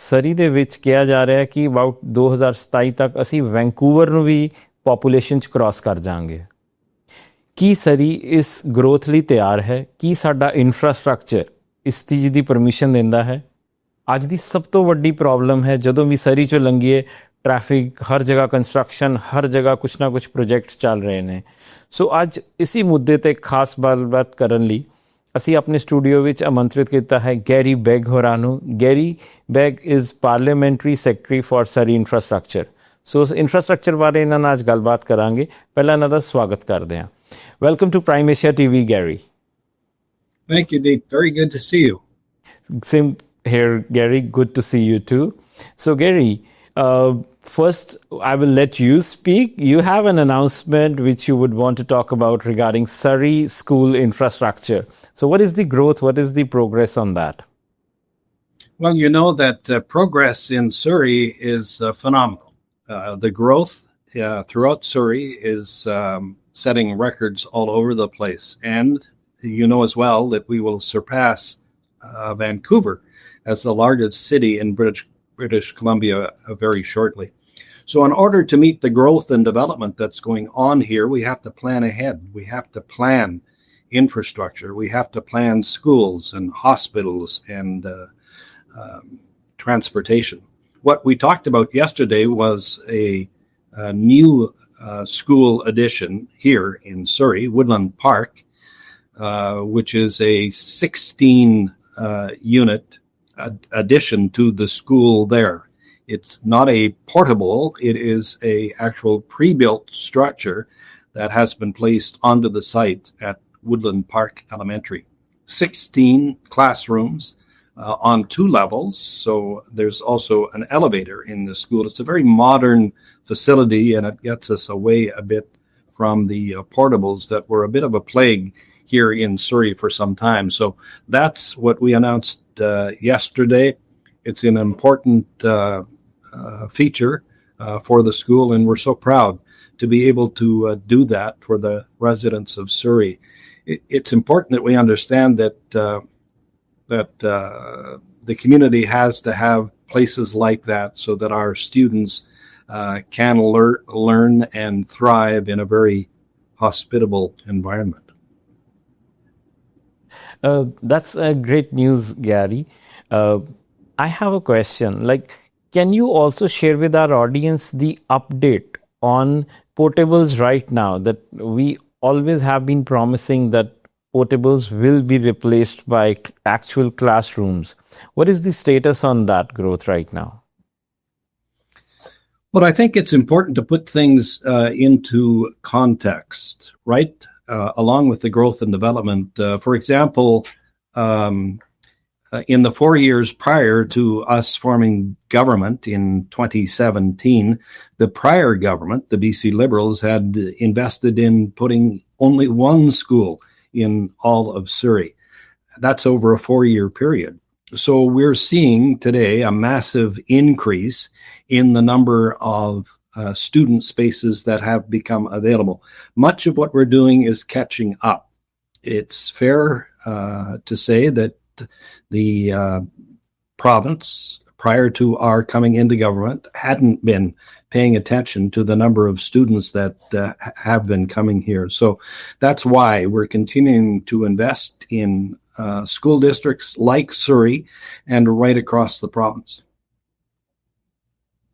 ਸਰੀ ਦੇ ਵਿੱਚ ਕਿਹਾ ਜਾ ਰਿਹਾ ਹੈ ਕਿ ਅਬਾਊਟ 2027 ਤੱਕ ਅਸੀਂ ਵੈਂਕੂਵਰ ਨੂੰ ਵੀ ਪੋਪੂਲੇਸ਼ਨ 'ਚ ਕ੍ਰਾਸ ਕਰ ਜਾਵਾਂਗੇ। ਕੀ ਸਰੀ ਇਸ ਗਰੋਥ ਲਈ ਤਿਆਰ ਹੈ? ਕੀ ਸਾਡਾ ਇਨਫਰਾਸਟ੍ਰਕਚਰ ਇਸ ਚੀਜ਼ ਦੀ ਪਰਮਿਸ਼ਨ ਦਿੰਦਾ ਹੈ? ਅੱਜ ਦੀ ਸਭ ਤੋਂ ਵੱਡੀ ਪ੍ਰੋਬਲਮ ਹੈ, ਜਦੋਂ ਵੀ ਸਰੀ 'ਚੋਂ ਲੰਘੀਏ ਟ੍ਰੈਫਿਕ, ਹਰ ਜਗ੍ਹਾ ਕੰਸਟਰਕਸ਼ਨ, ਹਰ ਜਗ੍ਹਾ ਕੁਛ ਨਾ ਕੁਛ ਪ੍ਰੋਜੈਕਟ ਚੱਲ ਰਹੇ ਨੇ। ਸੋ ਅੱਜ ਇਸੀ ਮੁੱਦੇ 'ਤੇ ਖਾਸ ਗੱਲਬਾਤ ਕਰਨ ਲਈ ਅਸੀਂ ਆਪਣੇ ਸਟੂਡੀਓ ਵਿੱਚ ਆਮੰਤਰਿਤ ਕੀਤਾ ਹੈ ਗੈਰੀ ਬੈਗ ਹੋਰਾਂ ਨੂੰ। Garry Begg is parliamentary secretary for Surrey infrastructure. So infrastructure ਬਾਰੇ ਇਹਨਾਂ ਨਾਲ ਅੱਜ ਗੱਲਬਾਤ ਕਰਾਂਗੇ। ਪਹਿਲਾਂ ਇਹਨਾਂ ਦਾ ਸਵਾਗਤ ਕਰਦੇ ਹਾਂ। Welcome to Prime Asia TV, Gary. Thank you, Deep. Very good to see you. Same here, Gary. Good to see you too. So, Gary, first, I will let you speak. You have an announcement which you would want to talk about regarding Surrey school infrastructure. So what is the growth? What is the progress on that? Well, you know that progress in Surrey is phenomenal. The growth throughout Surrey is setting records all over the place. And you know as well that we will surpass Vancouver as the largest city in British Columbia very shortly. So in order to meet the growth and development that's going on here, we have to plan ahead. We have to plan infrastructure. We have to plan schools and hospitals and transportation. What we talked about yesterday was a new school addition here in Surrey, Woodland Park, which is a 16 unit addition to the school there. It's not a portable, it is a actual pre-built structure that has been placed onto the site at Woodland Park Elementary. 16 classrooms on 2 levels, so there's also an elevator in the school. It's a very modern facility, and it gets us away a bit from the portables that were a bit of a plague here in Surrey for some time. So that's what we announced yesterday. It's an important feature for the school, and we're so proud to be able to do that for the residents of Surrey. It's important that we understand that the community has to have places like that so that our students can learn and thrive in a very hospitable environment. That's great news, Gary. I have a question. Can you also share with our audience the update on portables right now? That we always have been promising that portables will be replaced by actual classrooms. What is the status on that growth right now? Well, I think it's important to put things into context, right? Along with the growth and development. For example, in the 4 years prior to us forming government in 2017, the prior government, the BC Liberals, had invested in putting only one school in all of Surrey. That's over a 4-year period. So we're seeing today a massive increase in the number of student spaces that have become available. Much of what we're doing is catching up. It's fair to say that the province, prior to our coming into government, hadn't been paying attention to the number of students that have been coming here. So that's why we're continuing to invest in school districts like Surrey and right across the province.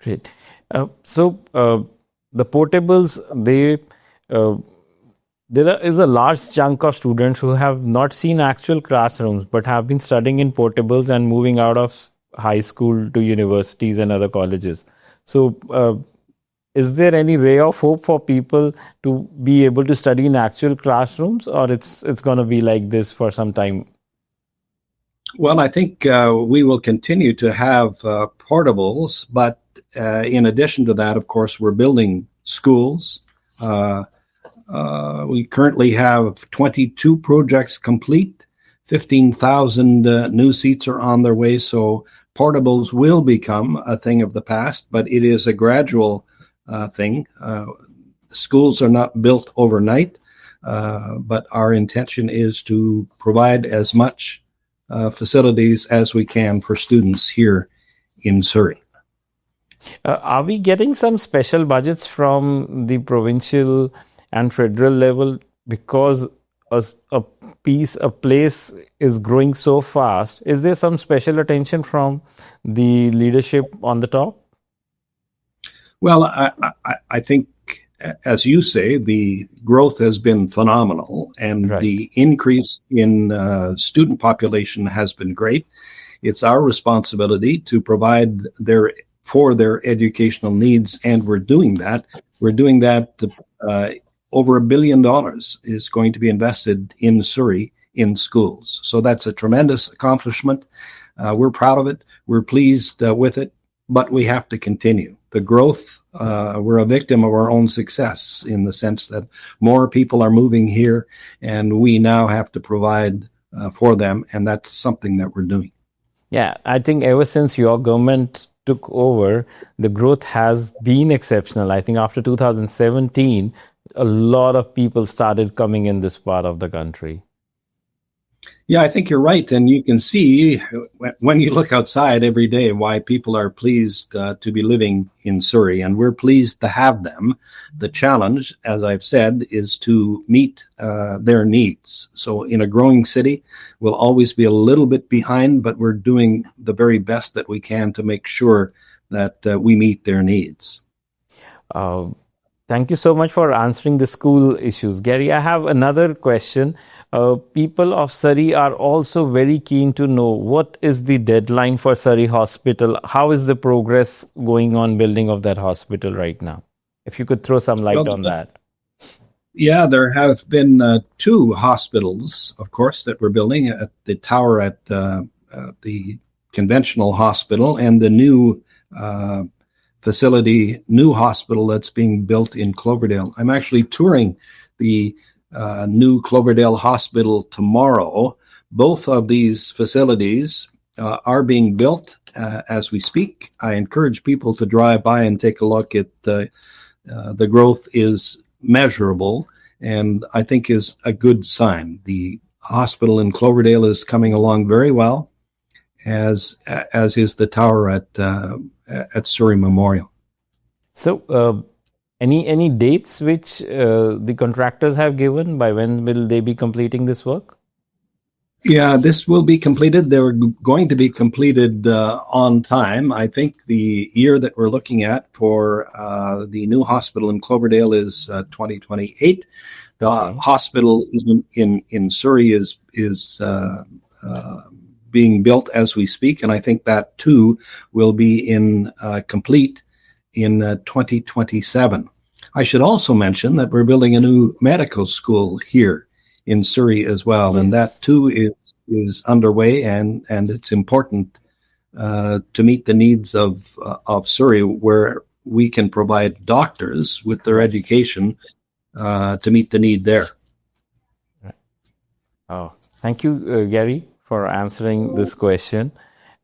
Great. So the portables, there is a large chunk of students who have not seen actual classrooms but have been studying in portables and moving out of high school to universities and other colleges. So is there any ray of hope for people to be able to study in actual classrooms, or it's going to be like this for some time? Well, I think we will continue to have portables, but in addition to that, of course, we're building schools. We currently have 22 projects complete. 15,000 new seats are on their way. So portables will become a thing of the past, but it is a gradual thing. Schools are not built overnight, but our intention is to provide as much facilities as we can for students here in Surrey. Are we getting some special budgets from the provincial and federal level because a place is growing so fast? Is there some special attention from the leadership on the top? Well, I think, as you say, the growth has been phenomenal, and Right. the increase in student population has been great. It's our responsibility to provide for their educational needs, and we're doing that. We're doing that. Over $1 billion is going to be invested in Surrey in schools. So that's a tremendous accomplishment. We're proud of it. We're pleased with it, but we have to continue. The growth, we're a victim of our own success in the sense that more people are moving here, and we now have to provide for them, and that's something that we're doing. Yeah, I think ever since your government took over, the growth has been exceptional. I think after 2017, a lot of people started coming in this part of the country. Yeah, I think you're right. And you can see when you look outside every day why people are pleased to be living in Surrey, and we're pleased to have them. The challenge, as I've said, is to meet their needs. So in a growing city, we'll always be a little bit behind, but we're doing the very best that we can to make sure that we meet their needs. Thank you so much for answering the school issues. Gary, I have another question. People of Surrey are also very keen to know what is the deadline for Surrey Hospital? How is the progress going on building of that hospital right now? If you could throw some light on that. Yeah, there have been 2 hospitals, of course, that we're building at the tower at the conventional hospital, and the new new hospital that's being built in Cloverdale. I'm actually touring the new Cloverdale Hospital tomorrow. Both of these facilities are being built as we speak. I encourage people to drive by and take a look at the growth is measurable, and I think is a good sign. The hospital in Cloverdale is coming along very well, as is the tower at Surrey Memorial. So, any dates which the contractors have given? By when will they be completing this work? Yeah, this will be completed. They're going to be completed on time. I think the year that we're looking at for the new hospital in Cloverdale is 2028. The hospital in Surrey is being built as we speak, and I think that too will be complete in 2027. I should also mention that we're building a new medical school here in Surrey as well, yes. And that too is underway, and it's important to meet the needs of Surrey, where we can provide doctors with their education to meet the need there. Oh, thank you, Gary, for answering this question.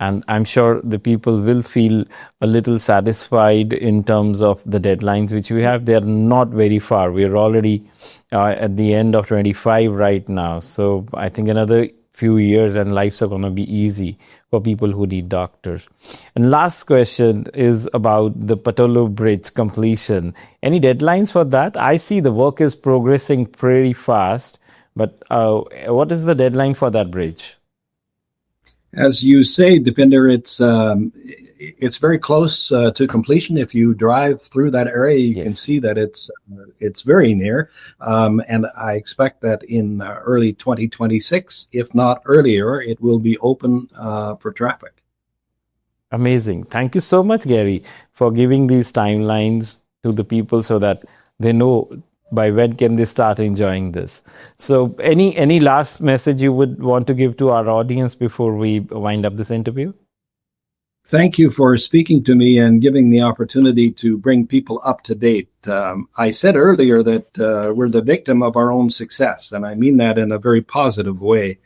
And I'm sure the people will feel a little satisfied in terms of the deadlines which we have. They're not very far. We're already at the end of 25 right now. So I think another few years and lives are going to be easy for people who need doctors. And last question is about the Patolo Bridge completion. Any deadlines for that? I see the work is progressing pretty fast, but what is the deadline for that bridge? As you say, Deepinder, it's very close to completion. If you drive through that area, you can see that it's very near. And I expect that in early 2026, if not earlier, it will be open for traffic. Amazing. Thank you so much, Gary, for giving these timelines to the people so that they know by when can they start enjoying this. So any last message you would want to give to our audience before we wind up this interview? Thank you for speaking to me and giving the opportunity to bring people up to date. I said earlier that we're the victim of our own success, and I mean that in a very positive way.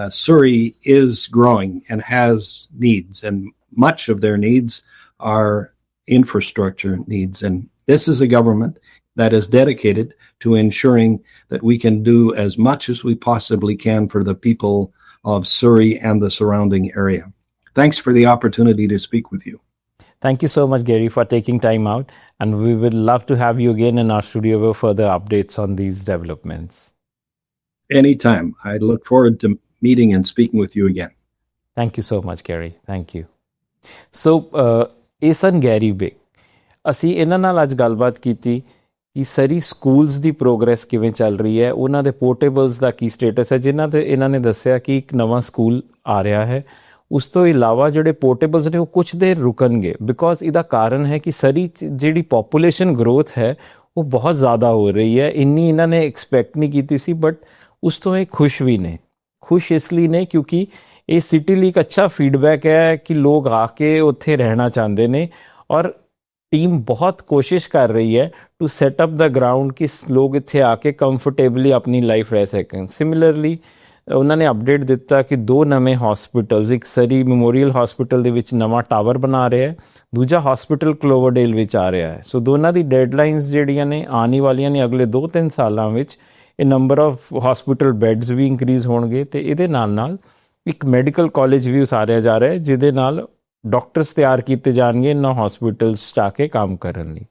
Surrey is growing and has needs, and much of their needs are infrastructure needs. And this is a government that is dedicated to ensuring that we can do as much as we possibly can for the people of Surrey and the surrounding area. Thanks for the opportunity to speak with you. Thank you so much, Gary, for taking time out. And we would love to have you again in our studio for further updates on these developments. Anytime. I look forward to meeting and speaking with you again. Thank you so much, Gary. Thank you. So, ਇਹ ਸਨ Garry Beg. ਅਸੀਂ ਇਹਨਾਂ ਨਾਲ ਅੱਜ ਗੱਲਬਾਤ ਕੀਤੀ ਕਿ ਸਰੀ schools ਦੀ progress ਕਿਵੇਂ ਚੱਲ ਰਹੀ ਹੈ, ਉਹਨਾਂ ਦੇ ਪੋਰਟੇਬਲਸ ਦਾ ਕੀ ਸਟੇਟਸ ਹੈ, ਜਿਨ੍ਹਾਂ 'ਤੇ ਇਹਨਾਂ ਨੇ ਦੱਸਿਆ ਕਿ ਇੱਕ ਨਵਾਂ ਸਕੂਲ ਆ ਰਿਹਾ ਹੈ। ਉਸ ਤੋਂ ਇਲਾਵਾ ਜਿਹੜੇ ਪੋਰਟੇਬਲਸ ਨੇ ਉਹ ਕੁਝ ਦੇਰ ਰੁਕਣਗੇ, ਬਿਕੋਜ਼ ਇਹਦਾ ਕਾਰਨ ਹੈ ਕਿ ਸਰੀ 'ਚ ਜਿਹੜੀ ਪੋਪੂਲੇਸ਼ਨ ਗਰੋਥ ਹੈ ਉਹ ਬਹੁਤ ਜ਼ਿਆਦਾ ਹੋ ਰਹੀ ਹੈ। ਇੰਨੀ ਇਹਨਾਂ ਨੇ ਐਕਸਪੈਕਟ ਨਹੀਂ ਕੀਤੀ ਸੀ, ਬਟ ਉਸ ਤੋਂ ਇਹ ਖੁਸ਼ ਵੀ ਨੇ। ਖੁਸ਼ ਇਸ ਲਈ ਨੇ ਕਿਉਂਕਿ ਇਹ ਸਿਟੀ ਲਈ ਇੱਕ ਅੱਛਾ ਫੀਡਬੈਕ ਹੈ ਕਿ ਲੋਕ ਆ ਕੇ ਉੱਥੇ ਰਹਿਣਾ ਚਾਹੁੰਦੇ ਨੇ, ਔਰ ਟੀਮ ਬਹੁਤ ਕੋਸ਼ਿਸ਼ ਕਰ ਰਹੀ ਹੈ to set up the ground ਕਿ ਲੋਕ ਇੱਥੇ ਆ ਕੇ ਕੰਫਰਟੇਬਲੀ ਆਪਣੀ ਲਾਈਫ ਰਹਿ ਸਕਣ। ਸਿਮਿਲਰਲੀ ਉਹਨਾਂ ਨੇ ਅਪਡੇਟ ਦਿੱਤਾ ਕਿ 2 ਨਵੇਂ ਹਸਪੀਟਲਸ, ਇੱਕ ਸਰੀ ਮੈਮੋਰੀਅਲ ਹਸਪੀਟਲ ਦੇ ਵਿੱਚ ਨਵਾਂ ਟਾਵਰ ਬਣਾ ਰਿਹਾ ਹੈ, ਦੂਜਾ ਹਸਪੀਟਲ ਕਲੋਵਰਡੇਲ ਵਿੱਚ ਆ ਰਿਹਾ ਹੈ। ਸੋ ਦੋਨਾਂ ਦੀ ਡੈਡਲਾਈਨਸ ਜਿਹੜੀਆਂ ਨੇ ਆਉਣ ਵਾਲੀਆਂ ਨੇ ਅਗਲੇ 2-3 ਸਾਲਾਂ ਵਿੱਚ। ਇਹ ਨੰਬਰ ਆਫ ਹਸਪੀਟਲ ਬੈਡਸ ਵੀ ਇੰਕਰੀਜ਼ ਹੋਣਗੇ ਅਤੇ ਇਹਦੇ ਨਾਲ ਨਾਲ ਇੱਕ ਮੈਡੀਕਲ ਕਾਲਜ ਵੀ ਉਸਾਰਿਆ ਜਾ ਰਿਹਾ ਹੈ, ਜਿਹਦੇ ਨਾਲ ਡਾਕਟਰਸ ਤਿਆਰ ਕੀਤੇ ਜਾਣਗੇ ਇਹਨਾਂ ਹਸਪੀਟਲਸ 'ਚ ਆ ਕੇ ਕੰਮ ਕਰਨ ਲਈ।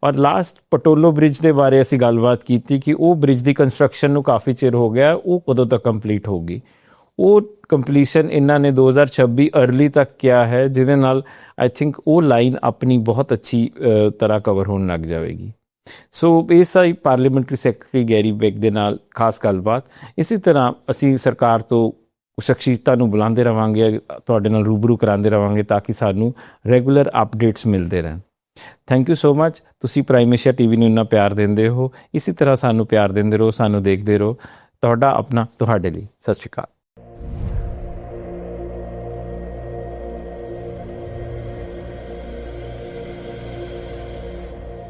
ਔਰ ਲਾਸਟ ਪਟੋਲੋ ਬ੍ਰਿਜ ਦੇ ਬਾਰੇ ਅਸੀਂ ਗੱਲਬਾਤ ਕੀਤੀ ਕਿ ਉਹ ਬ੍ਰਿਜ ਦੀ ਕੰਸਟਰਕਸ਼ਨ ਨੂੰ ਕਾਫੀ ਚਿਰ ਹੋ ਗਿਆ, ਉਹ ਕਦੋਂ ਤੱਕ ਕੰਪਲੀਟ ਹੋਊਗੀ। ਉਹ ਕੰਪਲੀਸ਼ਨ ਇਹਨਾਂ ਨੇ 2026 ਅਰਲੀ ਤੱਕ ਕਿਹਾ ਹੈ, ਜਿਹਦੇ ਨਾਲ ਆਈ ਥਿੰਕ ਉਹ ਲਾਈਨ ਆਪਣੀ ਬਹੁਤ ਅੱਛੀ ਤਰ੍ਹਾਂ ਕਵਰ ਹੋਣ ਲੱਗ ਜਾਵੇਗੀ। ਸੋ ਇਹ ਸਾਰੀ ਪਾਰਲੀਮੈਂਟਰੀ ਸੈਕਟਰੀ ਗੈਰੀ ਬੇਗ ਦੇ ਨਾਲ ਖਾਸ ਗੱਲਬਾਤ। ਇਸੇ ਤਰ੍ਹਾਂ ਅਸੀਂ ਸਰਕਾਰ ਤੋਂ ਸ਼ਖਸੀਅਤਾਂ ਨੂੰ ਬੁਲਾਉਂਦੇ ਰਹਾਂਗੇ, ਤੁਹਾਡੇ ਨਾਲ ਰੂਬਰੂ ਕਰਾਉਂਦੇ ਰਹਾਂਗੇ ਤਾਂ ਕਿ ਸਾਨੂੰ ਰੈਗੂਲਰ ਅਪਡੇਟਸ ਮਿਲਦੇ ਰਹਿਣ। Thank you so much. ਤੁਸੀਂ ਪ੍ਰਾਈਮ ਏਸ਼ੀਆ TV ਨੂੰ ਇੰਨਾ ਪਿਆਰ ਦਿੰਦੇ ਹੋ, ਇਸੇ ਤਰ੍ਹਾਂ ਸਾਨੂੰ ਪਿਆਰ ਦਿੰਦੇ ਰਹੋ, ਸਾਨੂੰ ਦੇਖਦੇ ਰਹੋ। ਤੁਹਾਡਾ ਆਪਣਾ ਤੁਹਾਡੇ ਲਈ। ਸਤਿ ਸ਼੍ਰੀ ਅਕਾਲ।